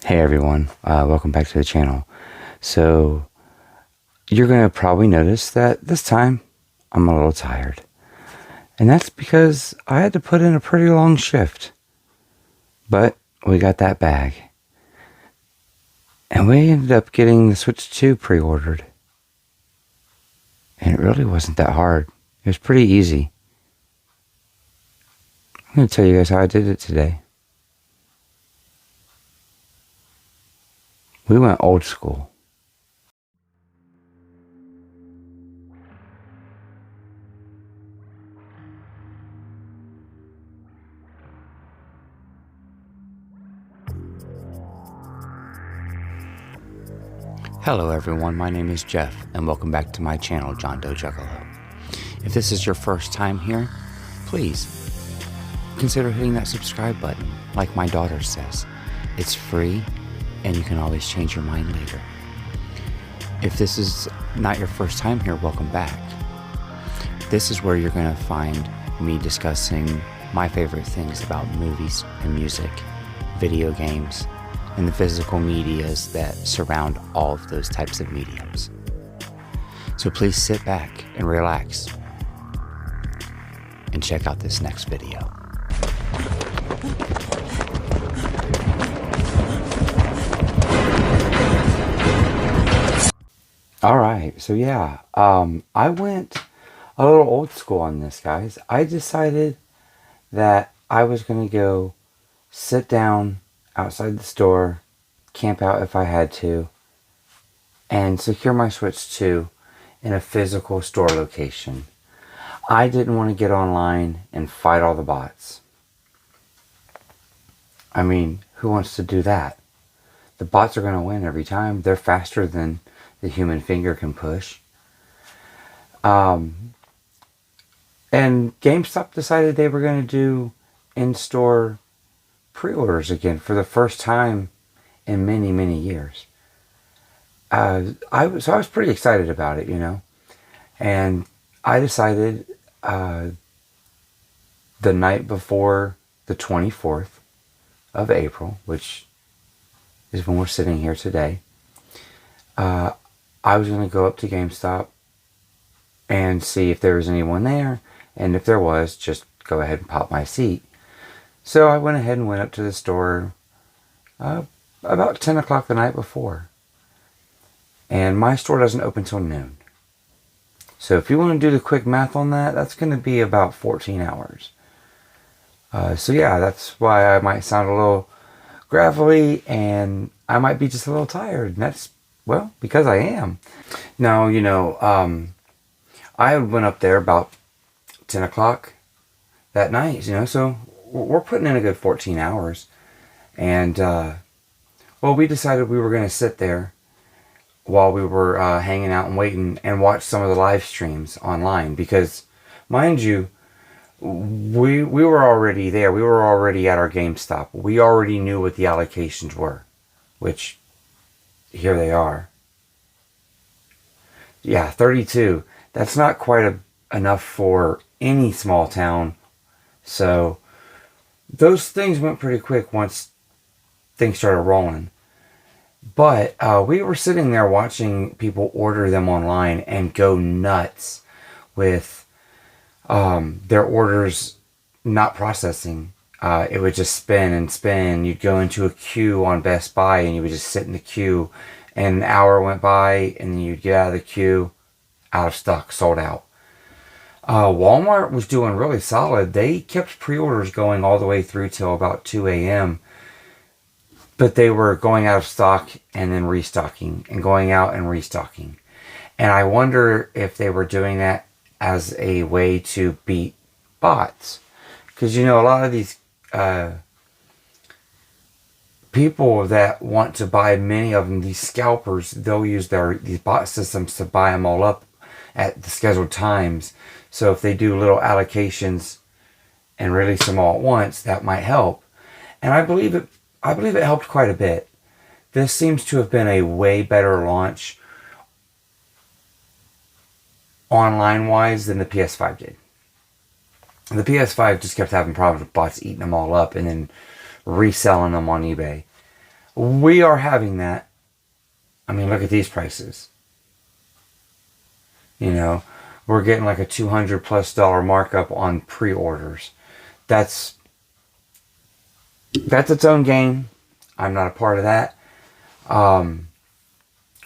Hey everyone, welcome back to the channel. So, you're going to probably notice that this time I'm a little tired. And that's because I had to put in a pretty long shift. But we got that bag. And we ended up getting the Switch 2 pre-ordered. And it really wasn't that hard. It was pretty easy. I'm going to tell you guys how I did it today. We went old school. Hello everyone, my name is Jeff, and welcome back to my channel, JOHNDOEJUGGALO. If this is your first time here, please consider hitting that subscribe button. Like my daughter says, it's free, and you can always change your mind later. If this is not your first time here, welcome back. This is where you're going to find me discussing my favorite things about movies and music, video games, and the physical medias that surround all of those types of mediums. So please sit back and relax and check out this next video. Alright, so yeah, I went a little old school on this, guys. I decided that I was going to go sit down outside the store, camp out if I had to, and secure my Switch 2 in a physical store location. I didn't want to get online and fight all the bots. I mean, who wants to do that? The bots are going to win every time. They're faster than the human finger can push. And GameStop decided they were going to do in-store pre-orders again for the first time in many, many years. I was pretty excited about it, you know. And I decided the night before the 24th of April, which is when we're sitting here today, I was going to go up to GameStop and see if there was anyone there, and if there was, just go ahead and pop my seat. So I went ahead and went up to the store about 10 o'clock the night before. And my store doesn't open till noon. So if you want to do the quick math on that, that's going to be about 14 hours. So yeah, that's why I might sound a little gravelly, and I might be just a little tired. And that's, well, because I am. Now, you know, I went up there about 10 o'clock that night, you know, so we're putting in a good 14 hours. And, well, we decided we were going to sit there while we were hanging out and waiting and watch some of the live streams online. Because, mind you, we were already there. We were already at our GameStop. We already knew what the allocations were. Which, here they are. Yeah, 32. That's not quite enough for any small town. So, those things went pretty quick once things started rolling. But we were sitting there watching people order them online and go nuts with their orders not processing. It would just spin and spin. You'd go into a queue on Best Buy and you would just sit in the queue, and an hour went by and then you'd get out of the queue, out of stock, sold out. Walmart was doing really solid. They kept pre-orders going all the way through till about 2 a.m. But they were going out of stock and then restocking and going out and restocking. And I wonder if they were doing that as a way to beat bots. Because, you know, a lot of these people that want to buy many of them, these scalpers, they'll use these bot systems to buy them all up at the scheduled times. So if they do little allocations and release them all at once, that might help. And I believe it helped quite a bit. This seems to have been a way better launch online-wise than the PS5 did. The PS5 just kept having problems with bots eating them all up and then reselling them on eBay. We are having that. I mean, look at these prices. You know, we're getting like a $200+ markup on pre-orders. That's its own game. I'm not a part of that.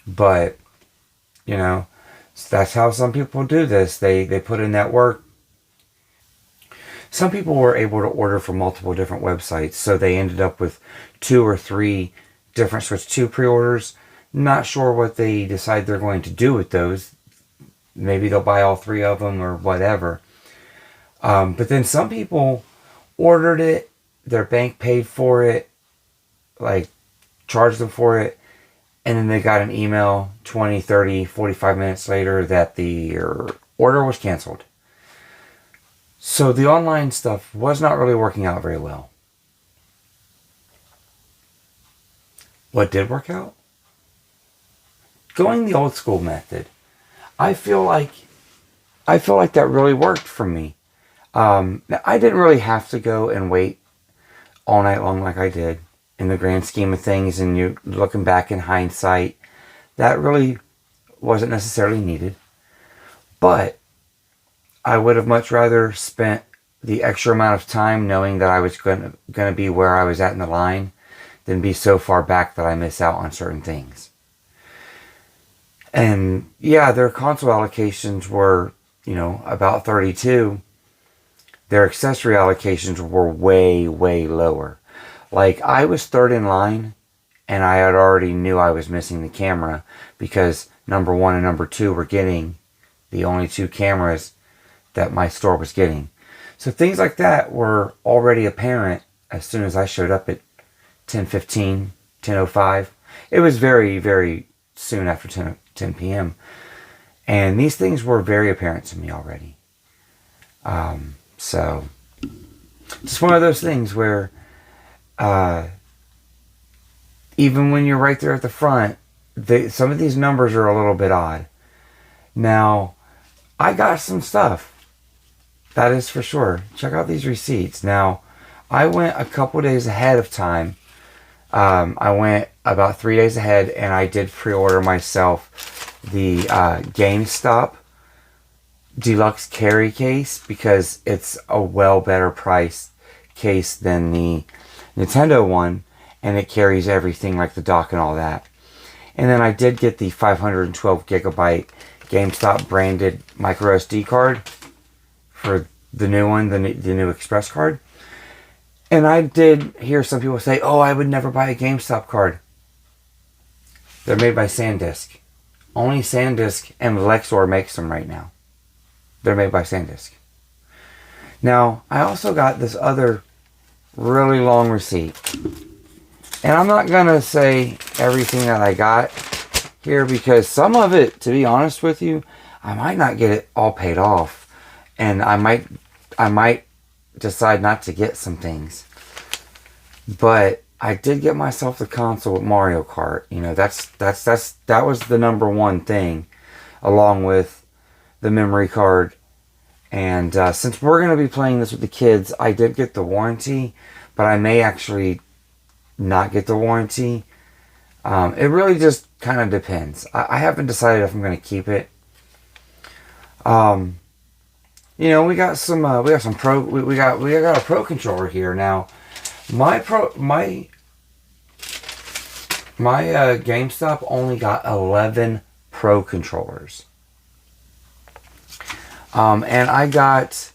But, you know, that's how some people do this. They put in that work. Some people were able to order from multiple different websites, so they ended up with 2 or 3 different Switch 2 pre-orders. Not sure what they decide they're going to do with those. Maybe they'll buy all 3 of them or whatever. But then some people ordered it, their bank paid for it, like charged them for it, and then they got an email 20, 30, 45 minutes later that the order was canceled. So the online stuff was not really working out very well. What did work out? Going the old school method. I feel like that really worked for me. I didn't really have to go and wait all night long like I did. In the grand scheme of things, and you're looking back in hindsight, that really wasn't necessarily needed. But I would have much rather spent the extra amount of time knowing that I was going to be where I was at in the line than be so far back that I miss out on certain things. And yeah, their console allocations were, you know, about 32. Their accessory allocations were way, way lower. Like, I was third in line, and I had already knew I was missing the camera because number 1 and number 2 were getting the only 2 cameras that my store was getting. So things like that were already apparent as soon as I showed up at 10:15, 10:05. It was very, very soon after 10 p.m. And these things were very apparent to me already. So, just one of those things where even when you're right there at the front, some of these numbers are a little bit odd. Now, I got some stuff. That is for sure. Check out these receipts. Now, I went a couple days ahead of time. I went about 3 days ahead, and I did pre-order myself the GameStop Deluxe Carry case because it's a well better price case than the Nintendo one, and it carries everything like the dock and all that. And then I did get the 512 gigabyte GameStop branded micro SD card for the new one, the new Express card. And I did hear some people say, oh, I would never buy a GameStop card. They're made by SanDisk. Only SanDisk and Lexor makes them right now. They're made by SanDisk. Now, I also got this other really long receipt. And I'm not going to say everything that I got here because some of it, to be honest with you, I might not get it all paid off. And I might decide not to get some things. But I did get myself the console with Mario Kart. You know, that was the number one thing, along with the memory card. And since we're going to be playing this with the kids, I did get the warranty, but I may actually not get the warranty. It really just kind of depends. I haven't decided if I'm going to keep it. You know, we got a pro controller here now. My GameStop only got 11 pro controllers. And I got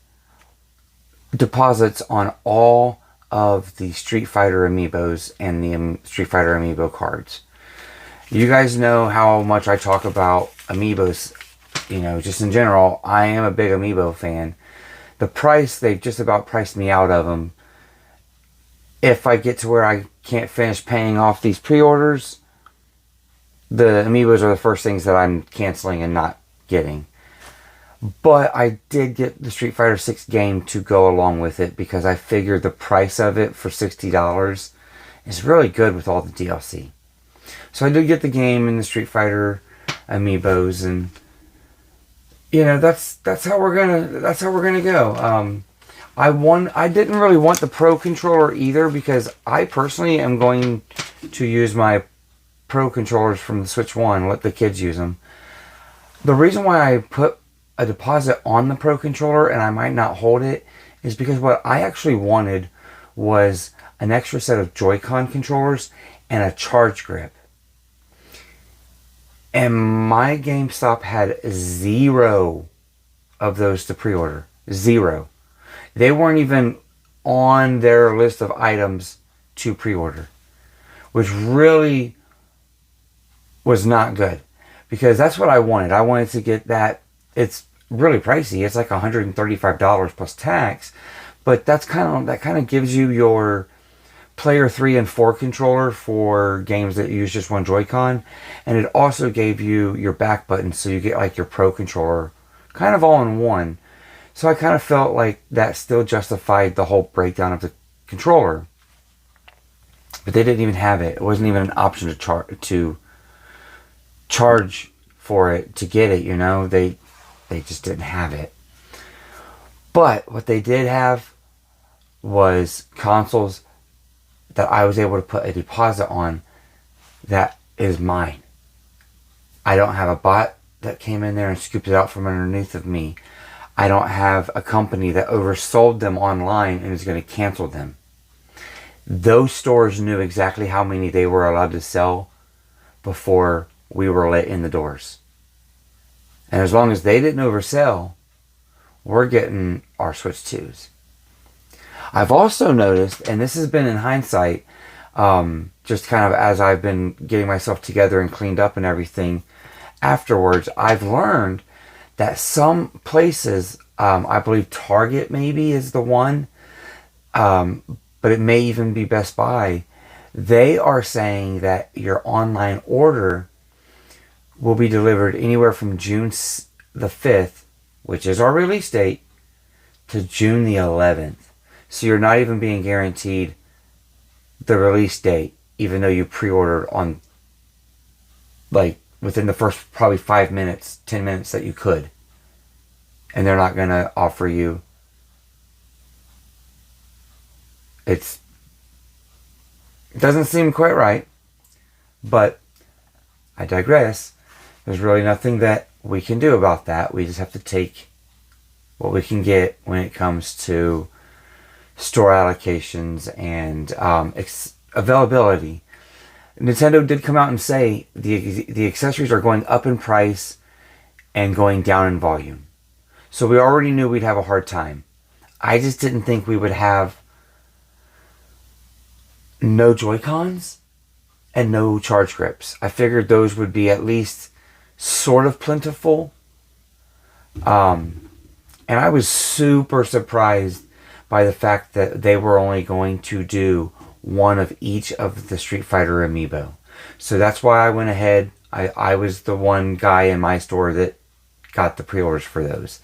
deposits on all of the Street Fighter amiibos and the Street Fighter amiibo cards. You guys know how much I talk about amiibos, you know, just in general. I am a big amiibo fan. The price, they've just about priced me out of them. If I get to where I can't finish paying off these pre-orders, the amiibos are the first things that I'm canceling and not getting. But I did get the Street Fighter 6 game to go along with it because I figured the price of it for $60 is really good with all the DLC. So I did get the game and the Street Fighter amiibos, and you know, that's how we're gonna go. I didn't really want the Pro controller either because I personally am going to use my Pro controllers from the Switch 1, let the kids use them. The reason why I put a deposit on the Pro controller and I might not hold it is because what I actually wanted was an extra set of Joy-Con controllers and a charge grip. And my GameStop had 0 of those to pre-order. 0. They weren't even on their list of items to pre-order, which really was not good, because that's what I wanted. I wanted to get that. It's really pricey. It's like $135 plus tax, but that kind of gives you your player 3 and 4 controller for games that use just one Joy-Con, and it also gave you your back button, so you get like your Pro controller kind of all in one. So I kind of felt like that still justified the whole breakdown of the controller, but they didn't even have it. It wasn't even an option to charge for it to get it. You know, they just didn't have it. But what they did have was consoles that I was able to put a deposit on that is mine. I don't have a bot that came in there and scooped it out from underneath of me. I don't have a company that oversold them online and is going to cancel them. Those stores knew exactly how many they were allowed to sell before we were let in the doors. And as long as they didn't oversell, we're getting our Switch 2s. I've also noticed, and this has been in hindsight, just kind of as I've been getting myself together and cleaned up and everything afterwards, I've learned that some places, I believe Target maybe is the one, but it may even be Best Buy, they are saying that your online order will be delivered anywhere from June the 5th, which is our release date, to June the 11th. So you're not even being guaranteed the release date, even though you pre-ordered on, like, within the first probably 5 minutes, 10 minutes that you could. And they're not going to offer you. It doesn't seem quite right, but I digress. There's really nothing that we can do about that. We just have to take what we can get when it comes to store allocations and availability. Nintendo did come out and say the accessories are going up in price and going down in volume. So we already knew we'd have a hard time. I just didn't think we would have no Joy-Cons and no charge grips. I figured those would be at least sort of plentiful. And I was super surprised by the fact that they were only going to do one of each of the Street Fighter amiibo. So that's why I went ahead. I was the one guy in my store that got the pre-orders for those.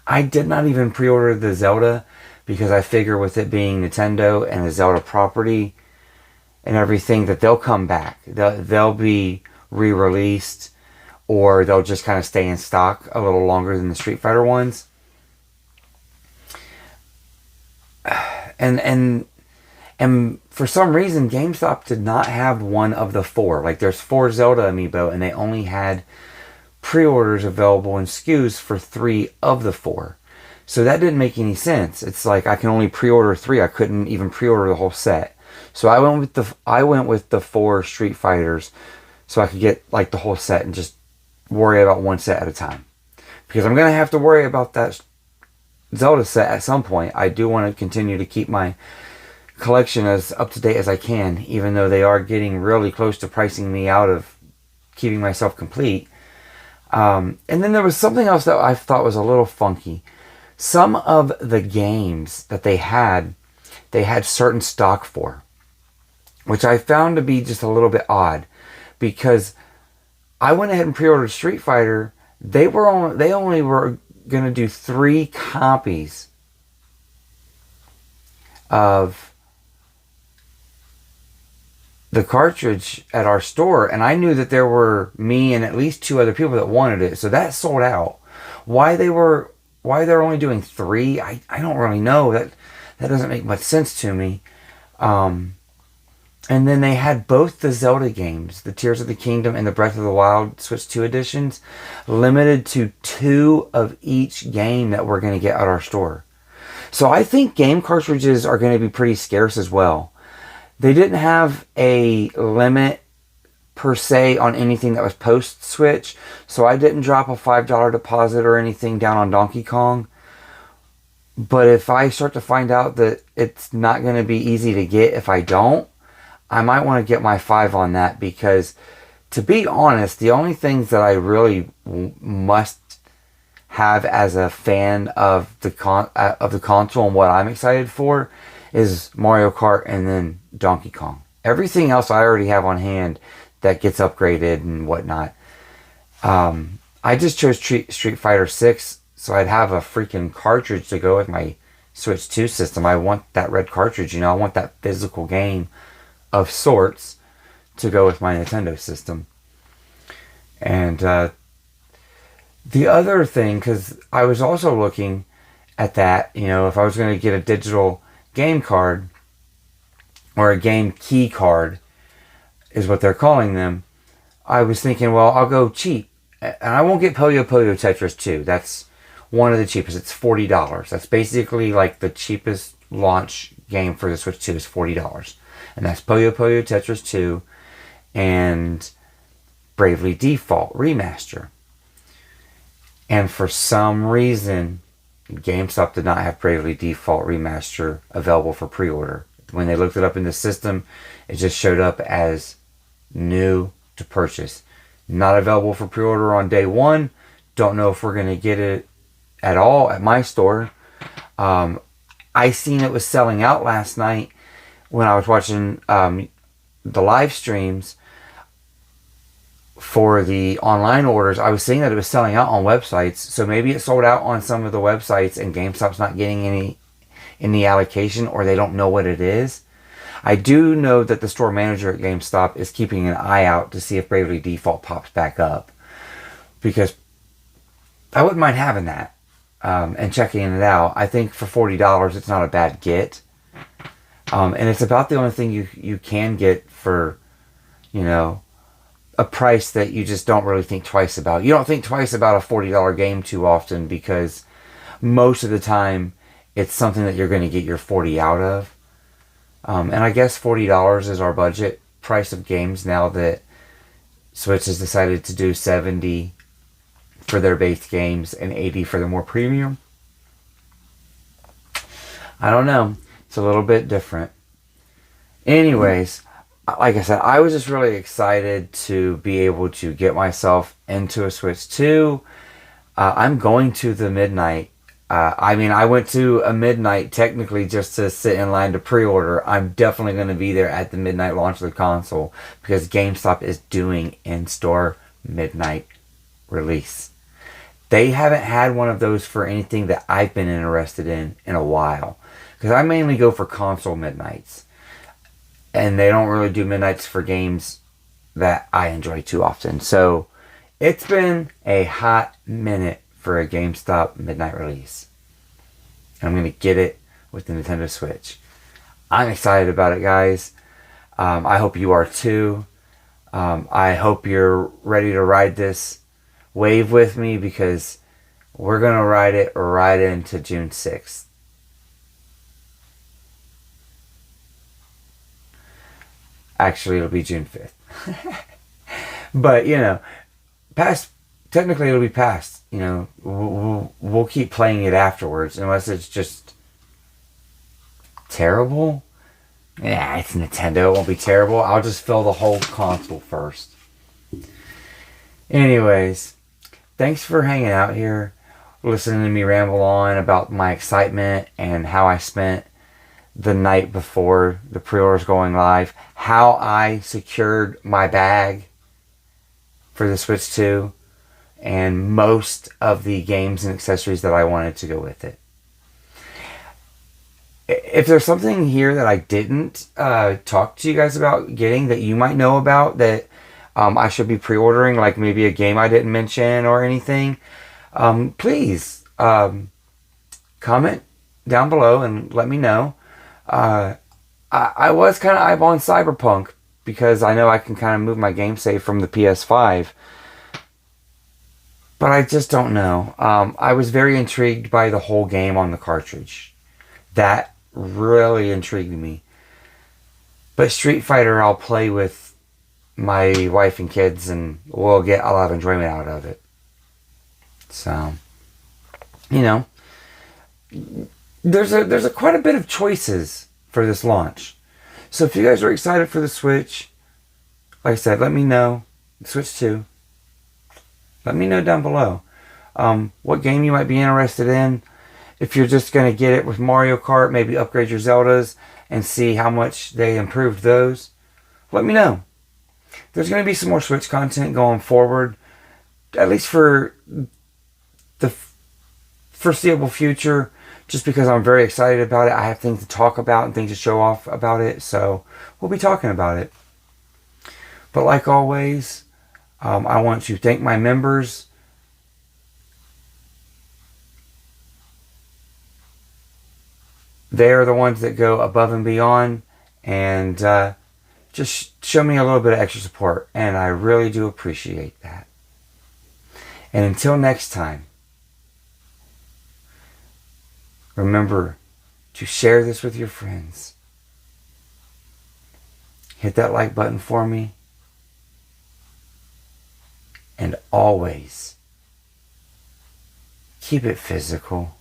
I did not even pre-order the Zelda because I figure with it being Nintendo and a Zelda property and everything that they'll come back. They'll be re-released, or they'll just kind of stay in stock a little longer than the Street Fighter ones. And for some reason, GameStop did not have one of the 4. Like, there's 4 Zelda amiibo, and they only had pre-orders available in SKUs for 3 of the 4. So that didn't make any sense. It's like I can only pre-order 3. I couldn't even pre-order the whole set. So I went with the 4 Street Fighters, so I could get like the whole set and just worry about one set at a time. Because I'm gonna have to worry about that Zelda set at some point. I do want to continue to keep my collection as up to date as I can, even though they are getting really close to pricing me out of keeping myself complete. And then there was something else that I thought was a little funky. Some of the games that they had certain stock for, which I found to be just a little bit odd, because I went ahead and pre-ordered Street Fighter. They only were going to do 3 copies of the cartridge at our store, and I knew that there were me and at least 2 other people that wanted it, so that sold out. Why they're only doing 3, I don't really know. That doesn't make much sense to me. And then they had both the Zelda games, the Tears of the Kingdom and the Breath of the Wild Switch 2 editions, limited to 2 of each game that we're going to get at our store. So I think game cartridges are going to be pretty scarce as well. They didn't have a limit per se on anything that was post-Switch, so I didn't drop a $5 deposit or anything down on Donkey Kong. But if I start to find out that it's not going to be easy to get if I don't, I might want to get my 5 on that, because to be honest, the only things that I really must have as a fan of the console and what I'm excited for is Mario Kart and then Donkey Kong. Everything else I already have on hand that gets upgraded and whatnot. I just chose Street Fighter 6, so I'd have a freaking cartridge to go with my Switch 2 system. I want that red cartridge, I want that physical game of sorts to go with my Nintendo system. And the other thing, because I was also looking at that, if I was going to get a digital game card, or a game key card is what they're calling them, I was thinking, well, I'll go cheap. And I won't get Puyo Puyo Tetris 2. That's one of the cheapest. It's $40. That's basically like the cheapest launch game for the Switch 2 is $40. And that's Puyo Puyo Tetris 2 and Bravely Default Remaster. And for some reason, GameStop did not have Bravely Default Remaster available for pre-order. When they looked it up in the system, it just showed up as new to purchase. Not available for pre-order on day one. Don't know if we're going to get it at all at my store. I seen it was selling out last night when I was watching the live streams for the online orders. I was seeing that it was selling out on websites, so maybe it sold out on some of the websites and GameStop's not getting any allocation, or they don't know what it is. I do know that the store manager at GameStop is keeping an eye out to see if Bravely Default pops back up, because I wouldn't mind having that and checking it out. I think for $40 it's not a bad get. And it's about the only thing you can get for, a price that you just don't really think twice about. You don't think twice about a $40 game too often, because most of the time it's something that you're going to get your 40 out of. And I guess $40 is our budget price of games now that Switch has decided to do 70 for their base games and 80 for the more premium. I don't know. It's a little bit different. Anyways, like I said, I was just really excited to be able to get myself into a Switch 2. I'm going to the midnight. I went to a midnight technically just to sit in line to pre-order. I'm definitely going to be there at the midnight launch of the console, because GameStop is doing in-store midnight release. They haven't had one of those for anything that I've been interested in a while, because I mainly go for console midnights. And they don't really do midnights for games that I enjoy too often. So it's been a hot minute for a GameStop midnight release. And I'm going to get it with the Nintendo Switch. I'm excited about it, guys. I hope you are too. I hope you're ready to ride this wave with me, because we're going to ride it right into June 6th. Actually, it'll be June 5th. But, technically it'll be past. We'll keep playing it afterwards, unless it's just terrible. Yeah, it's Nintendo. It won't be terrible. I'll just fill the whole console first. Anyways, thanks for hanging out here, listening to me ramble on about my excitement and how I spent the night before the pre-orders going live, how I secured my bag for the Switch 2, and most of the games and accessories that I wanted to go with it. If there's something here that I didn't talk to you guys about getting that you might know about that I should be pre-ordering, like maybe a game I didn't mention or anything, please comment down below and let me know. I was kind of eyeballing Cyberpunk because I know I can kind of move my game save from the PS5. But I just don't know. I was very intrigued by the whole game on the cartridge. That really intrigued me. But Street Fighter, I'll play with my wife and kids, and we'll get a lot of enjoyment out of it. So, you know, there's a quite a bit of choices for this launch. So if you guys are excited for the Switch, like I said, let me know. Switch 2. Let me know down below what game you might be interested in. If you're just going to get it with Mario Kart, maybe upgrade your Zeldas and see how much they improved those. Let me know. There's going to be some more Switch content going forward, at least for the foreseeable future, just because I'm very excited about it. I have things to talk about and things to show off about it, so we'll be talking about it. But like always, I want to thank my members. They are the ones that go above and beyond and just show me a little bit of extra support. And I really do appreciate that. And until next time, remember to share this with your friends. Hit that like button for me. And always keep it physical.